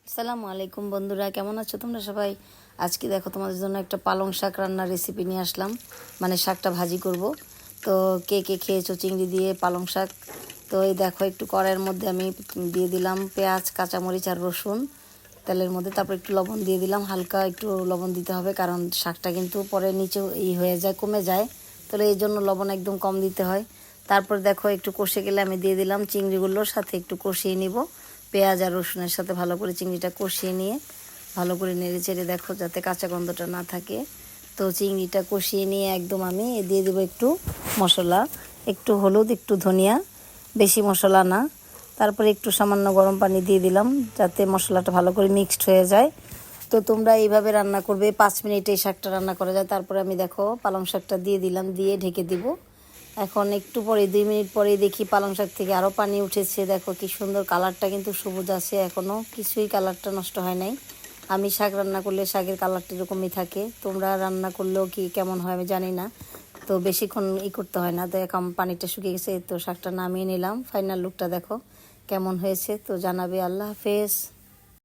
আসসালামু আলাইকুম বন্ধুরা, কেমন আছো তোমরা সবাই? আজকে দেখো তোমাদের জন্য একটা পালং শাক রান্নার রেসিপি নিয়ে আসলাম। মানে শাকটা ভাজি করব। তো কে কে খেয়েছো চিংড়ি দিয়ে পালং শাক? তো এই দেখো একটু কড়াইয়ের মধ্যে আমি দিয়ে দিলাম পেঁয়াজ, কাঁচামরিচ আর রসুন তেলের মধ্যে। তারপর একটু লবণ দিয়ে দিলাম, হালকা একটু লবণ দিতে হবে কারণ শাকটা কিন্তু পরে নিচেও হয়ে যায়, কমে যায়। তাহলে এই জন্য লবণ একদম কম দিতে হয়। তারপর দেখো একটু কষে গেলে আমি দিয়ে দিলাম চিংড়িগুলোর সাথে একটু কষিয়ে নিব। পেঁয়াজ আর রসুনের সাথে ভালো করে চিংড়িটা কষিয়ে নিয়ে ভালো করে নেড়ে চেড়ে দেখো যাতে কাঁচা গন্ধটা না থাকে। তো চিংড়িটা কষিয়ে নিয়ে একদম আমি দিয়ে দেবো একটু মশলা, একটু হলুদ, একটু ধনিয়া, বেশি মশলা না। তারপরে একটু সামান্য গরম পানি দিয়ে দিলাম যাতে মশলাটা ভালো করে মিক্সড হয়ে যায়। তো তোমরা এইভাবে রান্না করবে, 5 মিনিটে এই শাকটা রান্না করা যায়। তারপরে আমি দেখো পালং শাকটা দিয়ে দিলাম, দিয়ে ঢেকে দিব। এখন একটু পরে 2 মিনিট পরেই দেখি পালং শাক থেকে আরও পানি উঠেছে। দেখো কি সুন্দর কালারটা, কিন্তু সবুজ আছে এখনও, কিছুই কালারটা নষ্ট হয় নাই। আমি শাক রান্না করলে শাকের কালারটা এরকমই থাকে। তোমরা রান্না করলেও কি কেমন হয় আমি জানি না। তো বেশিক্ষণ করতে হয় না। তো এখন পানিটা শুকিয়ে গেছে, তো শাকটা নামিয়ে নিলাম। ফাইনাল লুকটা দেখো কেমন হয়েছে, তো জানাবে। আল্লাহ হাফেজ।